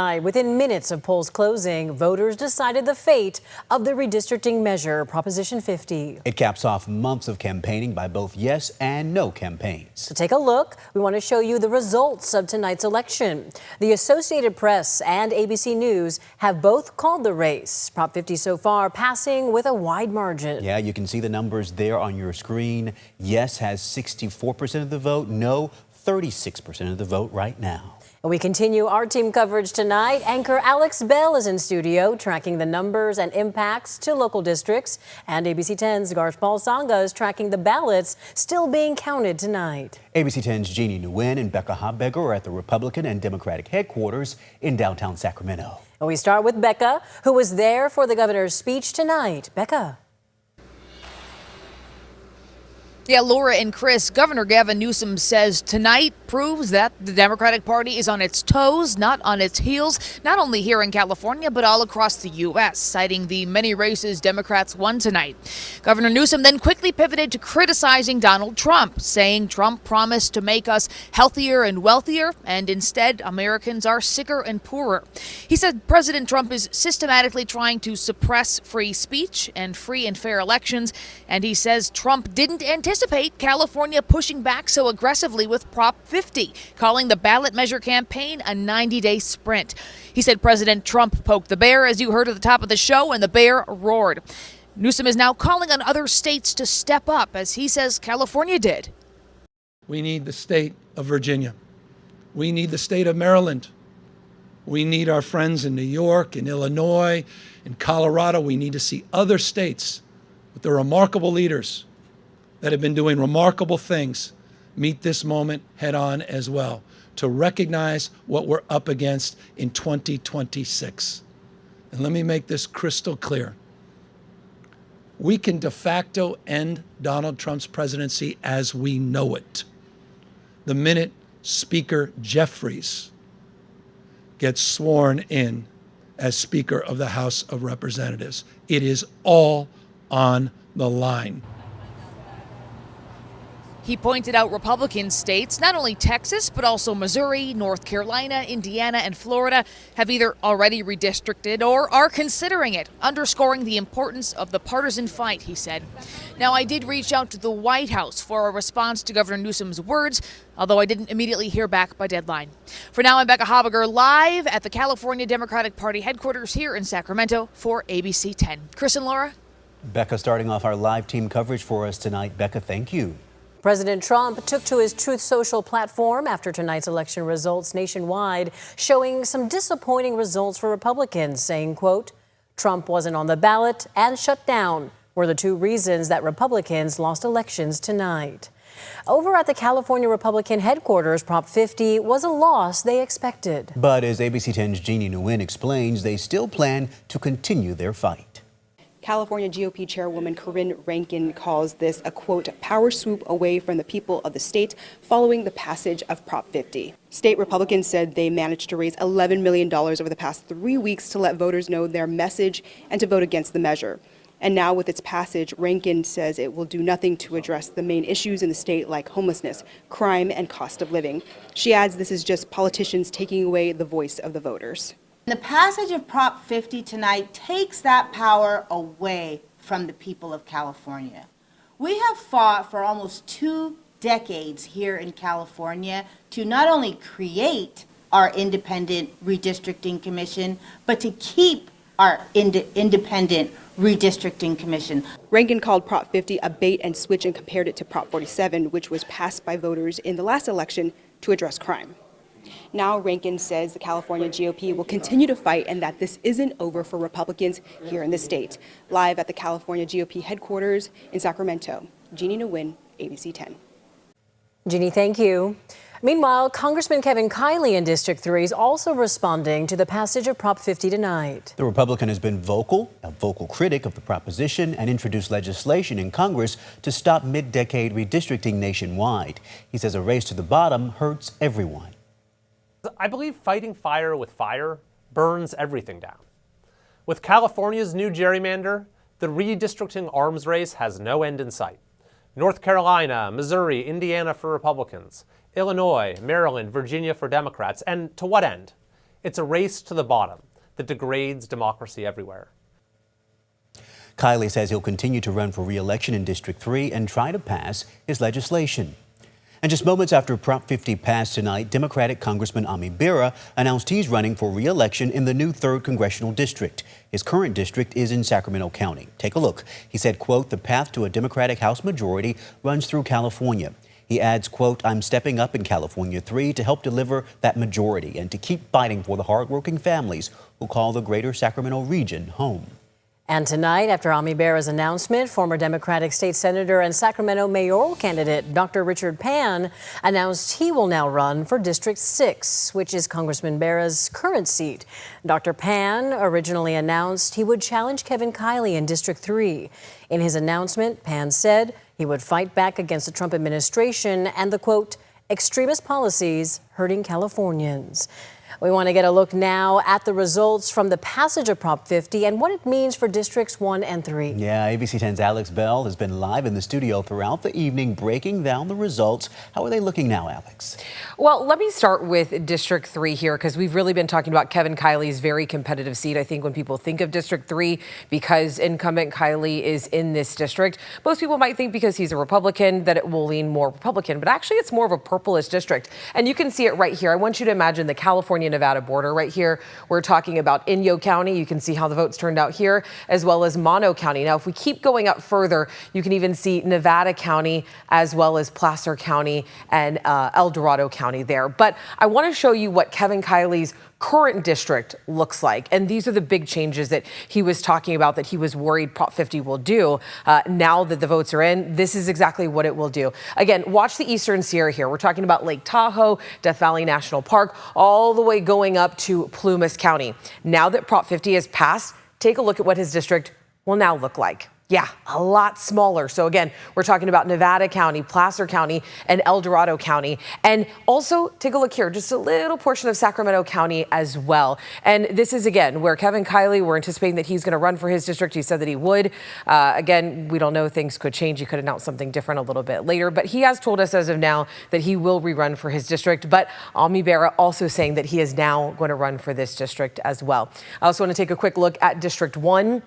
Within minutes of polls closing, voters decided the fate of the redistricting measure, Proposition 50. It caps off months of campaigning by both yes and no campaigns. To take a look, we want to show you the results of tonight's election. The Associated Press and ABC News have both called the race. Prop 50 so far passing with a wide margin. Yeah, you can see the numbers there on your screen. Yes has 64% of the vote, no 36% of the vote right now. We continue our team coverage tonight. Anchor Alex Bell is in studio tracking the numbers and impacts to local districts. And ABC 10's Garth Balsanga is tracking the ballots still being counted tonight. ABC 10's Jeannie Nguyen and Becca Habegger are at the Republican and Democratic headquarters in downtown Sacramento. And we start with Becca, who was there for the governor's speech tonight. Becca. Yeah, Laura and Chris, Governor Gavin Newsom says tonight proves that the Democratic Party is on its toes, not on its heels, not only here in California, but all across the U.S., citing the many races Democrats won tonight. Governor Newsom then quickly pivoted to criticizing Donald Trump, saying Trump promised to make us healthier and wealthier, and instead Americans are sicker and poorer. He said President Trump is systematically trying to suppress free speech and free and fair elections, and he says Trump didn't anticipate California pushing back so aggressively with Prop 50, calling the ballot measure campaign a 90-day sprint. He said President Trump poked the bear, as you heard at the top of the show, and the bear roared. Newsom is now calling on other states to step up, as he says California did. We need the state of Virginia. We need the state of Maryland. We need our friends in New York, in Illinois, in Colorado. We need to see other states with their remarkable leaders that have been doing remarkable things meet this moment head on as well, to recognize what we're up against in 2026. And let me make this crystal clear. We can de facto end Donald Trump's presidency as we know it the minute Speaker Jeffries gets sworn in as Speaker of the House of Representatives. It is all on the line. He pointed out Republican states, not only Texas, but also Missouri, North Carolina, Indiana, and Florida, have either already redistricted or are considering it, underscoring the importance of the partisan fight, he said. Now, I did reach out to the White House for a response to Governor Newsom's words, although I didn't immediately hear back by deadline. For now, I'm Becca Habegger, live at the California Democratic Party headquarters here in Sacramento for ABC 10. Chris and Laura? Becca starting off our live team coverage for us tonight. Becca, thank you. President Trump took to his Truth Social platform after tonight's election results nationwide, showing some disappointing results for Republicans, saying, quote, Trump wasn't on the ballot and shut down were the two reasons that Republicans lost elections tonight. Over at the California Republican headquarters, Prop 50 was a loss they expected. But as ABC 10's Jeannie Nguyen explains, they still plan to continue their fight. California GOP Chairwoman Corinne Rankin calls this a, quote, power swoop away from the people of the state following the passage of Prop 50. State Republicans said they managed to raise $11 million over the past 3 weeks to let voters know their message and to vote against the measure. And now with its passage, Rankin says it will do nothing to address the main issues in the state like homelessness, crime, and cost of living. She adds this is just politicians taking away the voice of the voters. The passage of Prop 50 tonight takes that power away from the people of California. We have fought for almost 2 decades here in California to not only create our independent redistricting commission, but to keep our independent redistricting commission. Rankin called Prop 50 a bait and switch and compared it to Prop 47, which was passed by voters in the last election to address crime. Now Rankin says the California GOP will continue to fight and that this isn't over for Republicans here in the state. Live at the California GOP headquarters in Sacramento, Jeannie Nguyen, ABC 10. Jeannie, thank you. Meanwhile, Congressman Kevin Kiley in District 3 is also responding to the passage of Prop 50 tonight. The Republican has been a vocal critic of the proposition, and introduced legislation in Congress to stop mid-decade redistricting nationwide. He says a race to the bottom hurts everyone. I believe fighting fire with fire burns everything down. With California's new gerrymander, the redistricting arms race has no end in sight. North Carolina, Missouri, Indiana for Republicans, Illinois, Maryland, Virginia for Democrats. And to what end? It's a race to the bottom that degrades democracy everywhere. Kiley says he'll continue to run for re-election in District 3 and try to pass his legislation. And just moments after Prop 50 passed tonight, Democratic Congressman Ami Bera announced he's running for re-election in the new 3rd Congressional District. His current district is in Sacramento County. Take a look. He said, quote, "The path to a Democratic House majority runs through California." He adds, quote, "I'm stepping up in California 3 to help deliver that majority and to keep fighting for the hardworking families who call the greater Sacramento region home." And tonight, after Ami Bera's announcement, former Democratic state senator and Sacramento mayoral candidate Dr. Richard Pan announced he will now run for District 6, which is Congressman Bera's current seat. Dr. Pan originally announced he would challenge Kevin Kiley in District 3. In his announcement, Pan said he would fight back against the Trump administration and the, quote, "extremist policies hurting Californians." We want to get a look now at the results from the passage of Prop 50 and what it means for Districts 1 and 3. Yeah, ABC 10's Alex Bell has been live in the studio throughout the evening breaking down the results. How are they looking now, Alex? Well, let me start with District 3 here, because we've really been talking about Kevin Kiley's very competitive seat. I think when people think of District 3, because incumbent Kiley is in this district, most people might think because he's a Republican that it will lean more Republican, but actually it's more of a purplish district. And you can see it right here. I want you to imagine the California-Nevada border right here. We're talking about Inyo County. You can see how the votes turned out here, as well as Mono County. Now, if we keep going up further, you can even see Nevada County, as well as Placer County and El Dorado County there. But I want to show you what Kevin Kiley's current district looks like. And these are the big changes that he was talking about that he was worried Prop 50 will do. Now that the votes are in, this is exactly what it will do. Again, watch the Eastern Sierra here. We're talking about Lake Tahoe, Death Valley National Park, all the way going up to Plumas County. Now that Prop 50 has passed, take a look at what his district will now look like. Yeah, a lot smaller. So again, we're talking about Nevada County, Placer County, and El Dorado County. And also, take a look here, just a little portion of Sacramento County as well. And this is, again, where Kevin Kiley, we're anticipating that he's going to run for his district. He said that he would. Again, we don't know. Things could change. He could announce something different a little bit later. But he has told us as of now that he will rerun for his district. But Ami Bera also saying that he is now going to run for this district as well. I also want to take a quick look at District 1.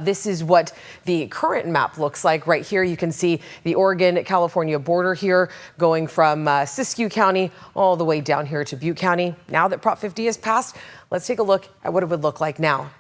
This is what the current map looks like. Right here, you can see the Oregon-California border here going from Siskiyou County all the way down here to Butte County. Now that Prop 50 is passed, let's take a look at what it would look like now.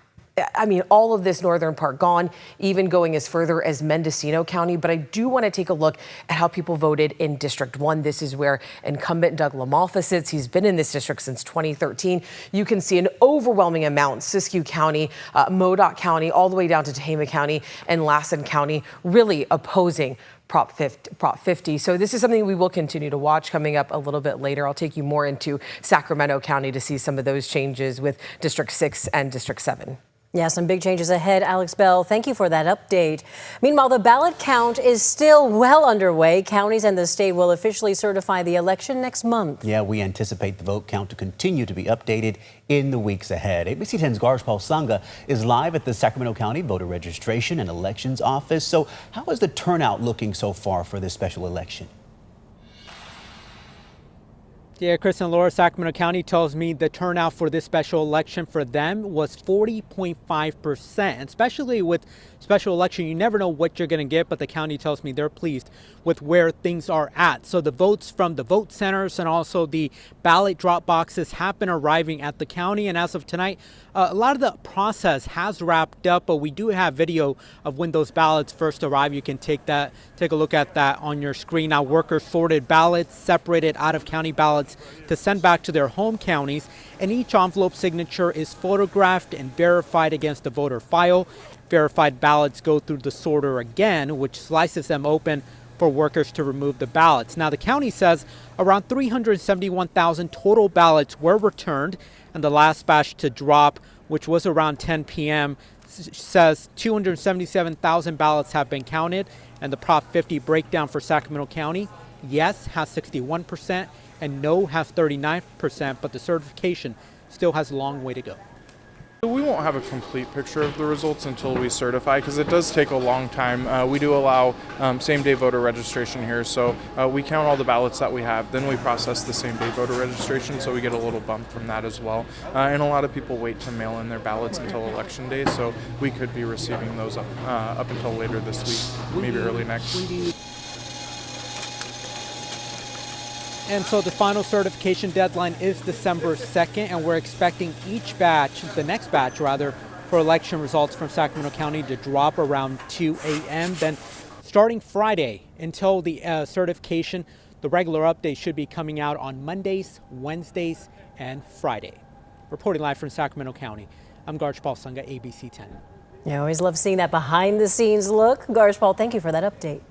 I mean, all of this northern part gone, even going as further as Mendocino County. But I do want to take a look at how people voted in District 1. This is where incumbent Doug LaMalfa sits. He's been in this district since 2013. You can see an overwhelming amount, Siskiyou County, Modoc County, all the way down to Tehama County and Lassen County, really opposing Prop 50. So this is something we will continue to watch coming up a little bit later. I'll take you more into Sacramento County to see some of those changes with District 6 and District 7. Yeah, some big changes ahead. Alex Bell, thank you for that update. Meanwhile, the ballot count is still well underway. Counties and the state will officially certify the election next month. Yeah, we anticipate the vote count to continue to be updated in the weeks ahead. ABC 10's Garshpal Sangha is live at the Sacramento County Voter Registration and Elections Office. So how is the turnout looking so far for this special election? Yeah, Chris and Laura, Sacramento County tells me the turnout for this special election for them was 40.5%. Especially with special election, you never know what you're going to get, but the county tells me they're pleased with where things are at. So the votes from the vote centers and also the ballot drop boxes have been arriving at the county. And as of tonight, a lot of the process has wrapped up, but we do have video of when those ballots first arrive. You can take a look at that on your screen. Now, workers sorted ballots, separated out of county ballots to send back to their home counties, and each envelope signature is photographed and verified against the voter file. Verified ballots go through the sorter again, which slices them open for workers to remove the ballots. Now, the county says around 371,000 total ballots were returned, and the last batch to drop, which was around 10 p.m., says 277,000 ballots have been counted. And the Prop 50 breakdown for Sacramento County, yes, has 61%, and no has 39%, but the certification still has a long way to go. We won't have a complete picture of the results until we certify, because it does take a long time. We do allow same-day voter registration here, so we count all the ballots that we have, then we process the same-day voter registration, so we get a little bump from that as well. And a lot of people wait to mail in their ballots until Election Day, so we could be receiving those up until later this week, maybe early next. And so the final certification deadline is December 2nd, and we're expecting each batch, the next batch rather, for election results from Sacramento County to drop around 2 a.m. Then starting Friday until the certification, the regular update should be coming out on Mondays, Wednesdays, and Friday. Reporting live from Sacramento County, I'm Garjpal Sangha, ABC 10. I always love seeing that behind the scenes look. Garjpal, thank you for that update.